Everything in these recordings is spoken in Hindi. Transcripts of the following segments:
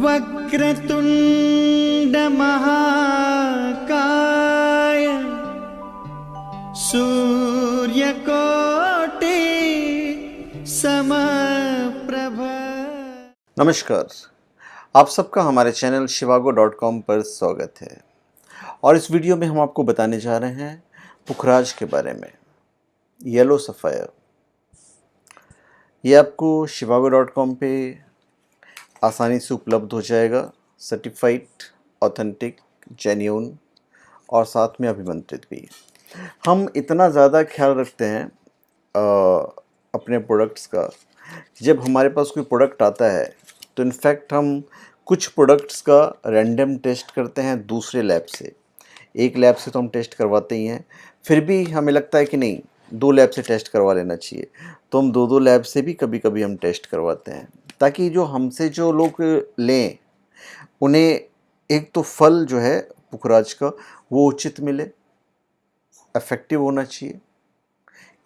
वक्रतुंड महाकाय सूर्यकोटि समप्रभ। नमस्कार, आप सबका हमारे चैनल shivago.com पर स्वागत है। और इस वीडियो में हम आपको बताने जा रहे हैं पुखराज के बारे में। येलो सफ़ायर ये आपको shivago.com पे आसानी से उपलब्ध हो जाएगा। सर्टिफाइड, ऑथेंटिक, जेन्युइन और साथ में अभिमंत्रित भी। हम इतना ज़्यादा ख्याल रखते हैं अपने प्रोडक्ट्स का, जब हमारे पास कोई प्रोडक्ट आता है तो इनफैक्ट हम कुछ प्रोडक्ट्स का रैंडम टेस्ट करते हैं दूसरे लैब से। एक लैब से तो हम टेस्ट करवाते ही हैं, फिर भी हमें लगता है कि नहीं, 2 लैब से टेस्ट करवा लेना चाहिए, तो हम 2-2 लैब से भी कभी कभी हम टेस्ट करवाते हैं, ताकि जो हमसे जो लोग लें उन्हें एक तो फल जो है पुखराज का वो उचित मिले, इफेक्टिव होना चाहिए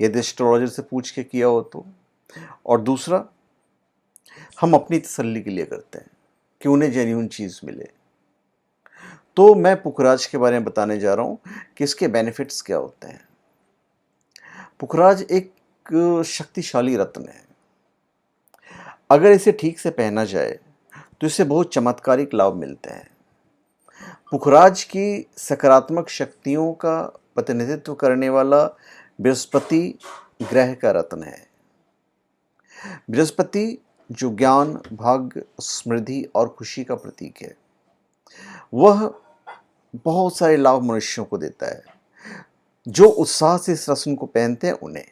यदि एस्ट्रोलॉजर से पूछ के किया हो तो, और दूसरा हम अपनी तसल्ली के लिए करते हैं कि उन्हें जेन्युइन चीज़ मिले। तो मैं पुखराज के बारे में बताने जा रहा हूँ कि इसके बेनिफिट्स क्या होते हैं। पुखराज एक शक्तिशाली रत्न है। अगर इसे ठीक से पहना जाए तो इससे बहुत चमत्कारिक लाभ मिलते हैं। पुखराज की सकारात्मक शक्तियों का प्रतिनिधित्व करने वाला बृहस्पति ग्रह का रत्न है। बृहस्पति जो ज्ञान, भाग्य, समृद्धि और खुशी का प्रतीक है, वह बहुत सारे लाभ मनुष्यों को देता है। जो उत्साह से इस रत्न को पहनते हैं उन्हें,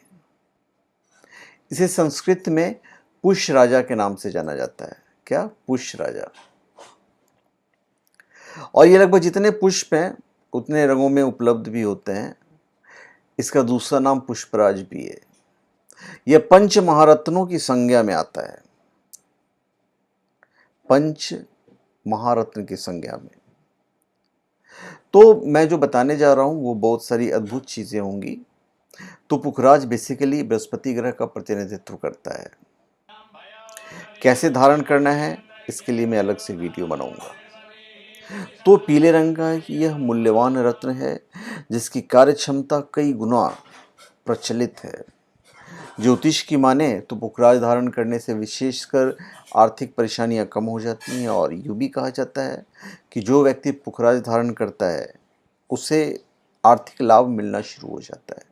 इसे संस्कृत में पुष्य राजा के नाम से जाना जाता है। क्या? पुष्य राजा। और ये लगभग जितने पुष्प हैं उतने रंगों में उपलब्ध भी होते हैं। इसका दूसरा नाम पुष्पराज भी है। यह पंच महारत्नों की संज्ञा में आता है। पंच महारत्न की संज्ञा में। तो मैं जो बताने जा रहा हूं वो बहुत सारी अद्भुत चीजें होंगी। तो पुखराज बेसिकली बृहस्पति ग्रह का प्रतिनिधित्व करता है। कैसे धारण करना है इसके लिए मैं अलग से वीडियो बनाऊंगा। तो पीले रंग का यह मूल्यवान रत्न है जिसकी कार्य क्षमता कई गुना प्रचलित है। ज्योतिष की माने तो पुखराज धारण करने से विशेषकर आर्थिक परेशानियां कम हो जाती हैं, और यूँ भी कहा जाता है कि जो व्यक्ति पुखराज धारण करता है उसे आर्थिक लाभ मिलना शुरू हो जाता है।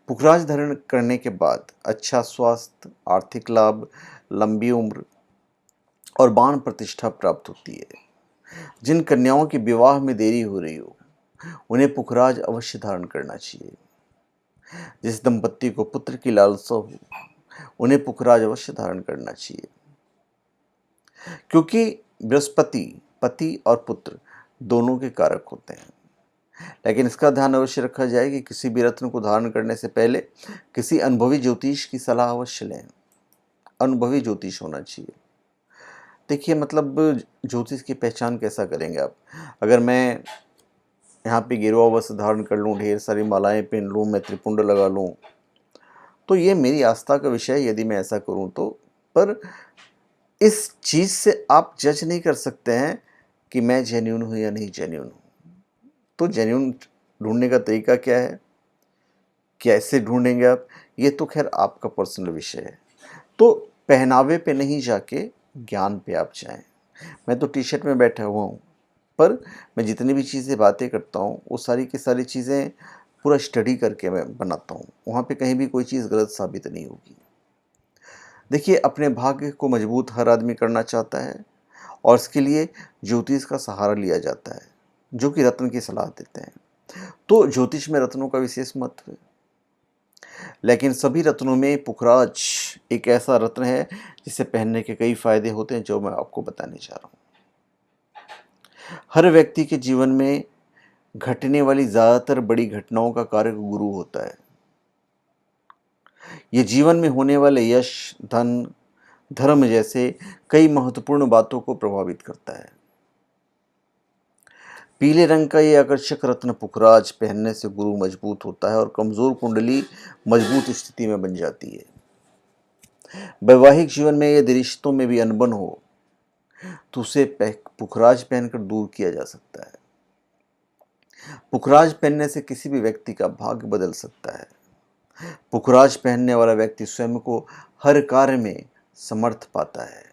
पुखराज धारण करने के बाद अच्छा स्वास्थ्य, आर्थिक लाभ, लंबी उम्र और मान प्रतिष्ठा प्राप्त होती है। जिन कन्याओं के विवाह में देरी हो रही हो उन्हें पुखराज अवश्य धारण करना चाहिए। जिस दंपत्ति को पुत्र की लालसा हो उन्हें पुखराज अवश्य धारण करना चाहिए, क्योंकि बृहस्पति पति और पुत्र दोनों के कारक होते हैं। लेकिन इसका ध्यान अवश्य रखा जाए कि किसी भी रत्न को धारण करने से पहले किसी अनुभवी ज्योतिष की सलाह अवश्य लें। अनुभवी ज्योतिष होना चाहिए। देखिए, मतलब ज्योतिष की पहचान कैसा करेंगे आप? अगर मैं यहाँ पे गेरुआ वस्त्र धारण कर लूँ, ढेर सारी मालाएं पहन लूँ, मैं त्रिपुंड लगा लूँ, तो ये मेरी आस्था का विषय है यदि मैं ऐसा करूँ तो। पर इस चीज़ से आप जज नहीं कर सकते हैं कि मैं जेन्युइन हूँ या नहीं जेन्युइन हूँ। तो जेन्युइन ढूंढने का तरीका क्या है, कैसे ढूंढेंगे आप, ये तो खैर आपका पर्सनल विषय है। तो पहनावे पे नहीं जाके ज्ञान पे आप जाएं। मैं तो टी शर्ट में बैठा हुआ हूँ, पर मैं जितनी भी चीज़ें बातें करता हूँ वो सारी की सारी चीज़ें पूरा स्टडी करके मैं बनाता हूँ। वहाँ पे कहीं भी कोई चीज़ गलत साबित नहीं होगी। देखिए, अपने भाग्य को मजबूत हर आदमी करना चाहता है, और इसके लिए ज्योतिष का सहारा लिया जाता है, जो कि रत्न की सलाह देते हैं। तो ज्योतिष में रत्नों का विशेष महत्व है, लेकिन सभी रत्नों में पुखराज एक ऐसा रत्न है जिसे पहनने के कई फायदे होते हैं, जो मैं आपको बताने जा रहा हूँ। हर व्यक्ति के जीवन में घटने वाली ज़्यादातर बड़ी घटनाओं का कारक गुरु होता है। ये जीवन में होने वाले यश, धन, धर्म जैसे कई महत्वपूर्ण बातों को प्रभावित करता है। पीले रंग का ये आकर्षक रत्न पुखराज पहनने से गुरु मजबूत होता है और कमजोर कुंडली मजबूत स्थिति में बन जाती है। वैवाहिक जीवन में यदि रिश्तों में भी अनबन हो तो उसे पुखराज पहनकर दूर किया जा सकता है। पुखराज पहनने से किसी भी व्यक्ति का भाग्य बदल सकता है। पुखराज पहनने वाला व्यक्ति स्वयं को हर कार्य में समर्थ पाता है।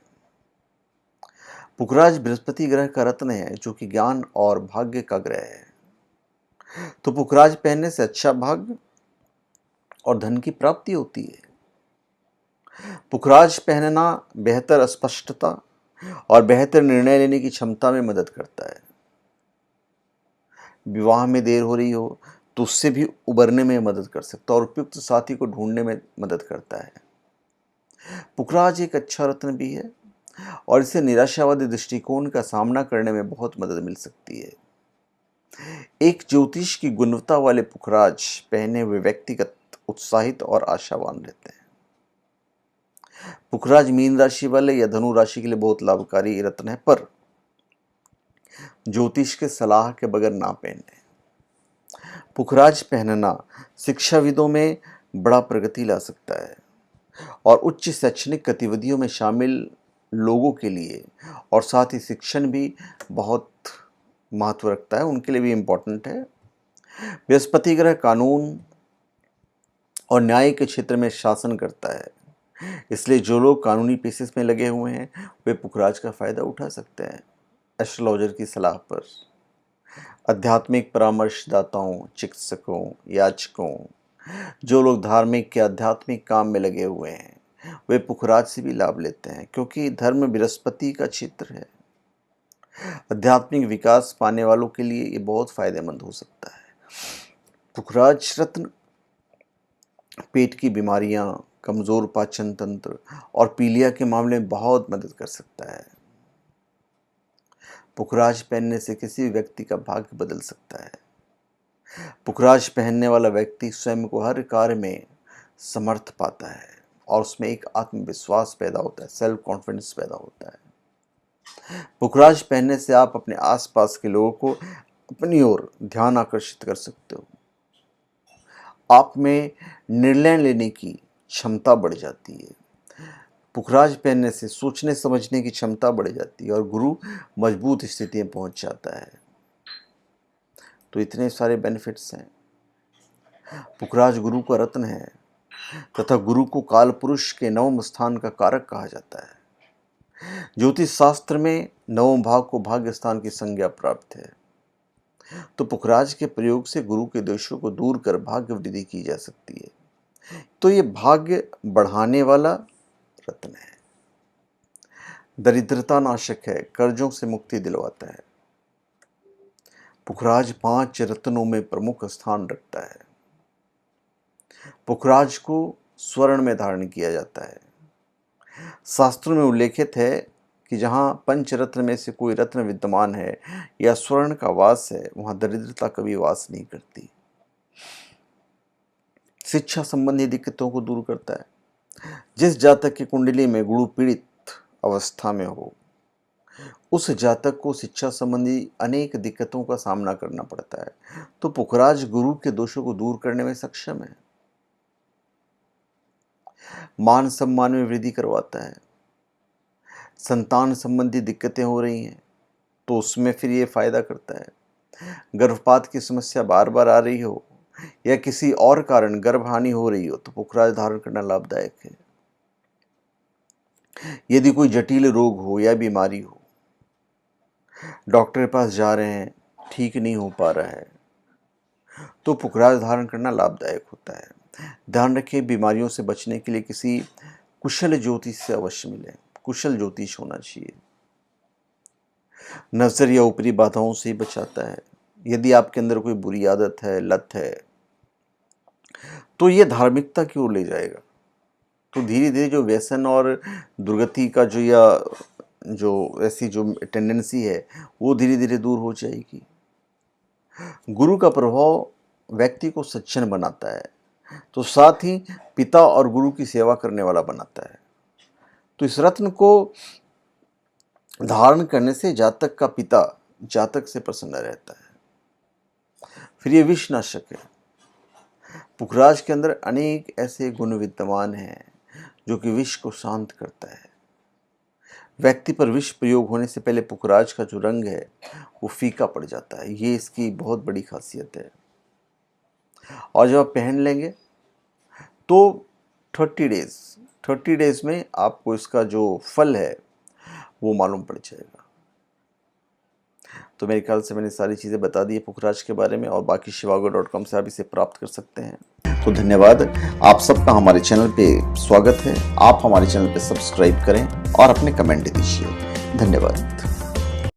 पुखराज बृहस्पति ग्रह का रत्न है, जो कि ज्ञान और भाग्य का ग्रह है। तो पुखराज पहनने से अच्छा भाग्य और धन की प्राप्ति होती है। पुखराज पहनना बेहतर स्पष्टता और बेहतर निर्णय लेने की क्षमता में मदद करता है। विवाह में देर हो रही हो तो उससे भी उबरने में मदद कर सकता है और उपयुक्त साथी को ढूंढने में मदद करता है। पुखराज एक अच्छा रत्न भी है और इससे निराशावादी दृष्टिकोण का सामना करने में बहुत मदद मिल सकती है। एक ज्योतिष की गुणवत्ता वाले पुखराज पहने हुए व्यक्तिगत उत्साहित और आशावान रहते हैं। पुखराज मीन राशि वाले या धनु राशि के लिए बहुत लाभकारी रत्न है, पर ज्योतिष के सलाह के बगैर ना पहने। पुखराज पहनना शिक्षाविदों में बड़ा प्रगति ला सकता है और उच्च शैक्षणिक गतिविधियों में शामिल लोगों के लिए और साथ ही शिक्षण भी बहुत महत्व रखता है, उनके लिए भी इम्पोर्टेंट है। बृहस्पति ग्रह कानून और न्याय के क्षेत्र में शासन करता है, इसलिए जो लोग कानूनी पेशेस में लगे हुए हैं वे पुखराज का फायदा उठा सकते हैं। एस्ट्रोलॉजर की सलाह पर आध्यात्मिक परामर्शदाताओं, चिकित्सकों, याचकों, जो लोग धार्मिक या आध्यात्मिक काम में लगे हुए हैं वे पुखराज से भी लाभ लेते हैं, क्योंकि धर्म बृहस्पति का क्षेत्र है। आध्यात्मिक विकास पाने वालों के लिए ये बहुत फायदेमंद हो सकता है। पुखराज रत्न पेट की बीमारियां, कमजोर पाचन तंत्र और पीलिया के मामले में बहुत मदद कर सकता है। पुखराज पहनने से किसी भी व्यक्ति का भाग्य बदल सकता है। पुखराज पहनने वाला व्यक्ति स्वयं को हर कार्य में समर्थ पाता है और उसमें एक आत्मविश्वास पैदा होता है, सेल्फ कॉन्फिडेंस पैदा होता है। पुखराज पहनने से आप अपने आसपास के लोगों को अपनी ओर ध्यान आकर्षित कर सकते हो। आप में निर्णय लेने की क्षमता बढ़ जाती है। पुखराज पहनने से सोचने समझने की क्षमता बढ़ जाती है और गुरु मजबूत स्थिति में पहुंच जाता है। तो इतने सारे बेनिफिट्स हैं। पुखराज गुरु का रत्न है तथा गुरु को काल पुरुष के नवम स्थान का कारक कहा जाता है। ज्योतिष शास्त्र में नवम भाव को भाग्य स्थान की संज्ञा प्राप्त है। तो पुखराज के प्रयोग से गुरु के दोषों को दूर कर भाग्य वृद्धि की जा सकती है। तो ये भाग्य बढ़ाने वाला रत्न है, दरिद्रता नाशक है, कर्जों से मुक्ति दिलवाता है। पुखराज 5 रत्नों में प्रमुख स्थान रखता है। पुखराज को स्वर्ण में धारण किया जाता है। शास्त्रों में उल्लेखित है कि जहाँ पंचरत्न में से कोई रत्न विद्यमान है या स्वर्ण का वास है, वहाँ दरिद्रता कभी वास नहीं करती। शिक्षा संबंधी दिक्कतों को दूर करता है। जिस जातक की कुंडली में गुरु पीड़ित अवस्था में हो, उस जातक को शिक्षा संबंधी अनेक दिक्कतों का सामना करना पड़ता है। तो पुखराज गुरु के दोषों को दूर करने में सक्षम है। मान सम्मान में वृद्धि करवाता है। संतान संबंधी दिक्कतें हो रही हैं तो उसमें फिर ये फायदा करता है। गर्भपात की समस्या बार बार आ रही हो या किसी और कारण गर्भहानि हो रही हो तो पुखराज धारण करना लाभदायक है। यदि कोई जटिल रोग हो या बीमारी हो, डॉक्टर के पास जा रहे हैं, ठीक नहीं हो पा रहा है, तो पुखराज धारण करना लाभदायक होता है। ध्यान रखें, बीमारियों से बचने के लिए किसी कुशल ज्योतिष से अवश्य मिले। कुशल ज्योतिष होना चाहिए। नजर या ऊपरी बाधाओं से ही बचाता है। यदि आपके अंदर कोई बुरी आदत है, लत है, तो ये धार्मिकता की ओर ले जाएगा। तो धीरे धीरे जो व्यसन और दुर्गति का जो ऐसी जो टेंडेंसी है वो धीरे धीरे दूर हो जाएगी। गुरु का प्रभाव व्यक्ति को सज्जन बनाता है, तो साथ ही पिता और गुरु की सेवा करने वाला बनाता है। तो इस रत्न को धारण करने से जातक का पिता जातक से प्रसन्न रहता है। फिर ये विषनाशक है। पुखराज के अंदर अनेक ऐसे गुण विद्यमान हैं जो कि विष को शांत करता है। व्यक्ति पर विष प्रयोग होने से पहले पुखराज का जो रंग है वो फीका पड़ जाता है। ये इसकी बहुत बड़ी खासियत है। और जब आप पहन लेंगे तो 30 डेज में आपको इसका जो फल है वो मालूम पड़ जाएगा। तो मेरे ख्याल से मैंने सारी चीज़ें बता दी है पुखराज के बारे में, और बाकी shivago.com से आप इसे प्राप्त कर सकते हैं। तो धन्यवाद, आप सबका हमारे चैनल पे स्वागत है। आप हमारे चैनल पे सब्सक्राइब करें और अपने कमेंट दीजिए। धन्यवाद।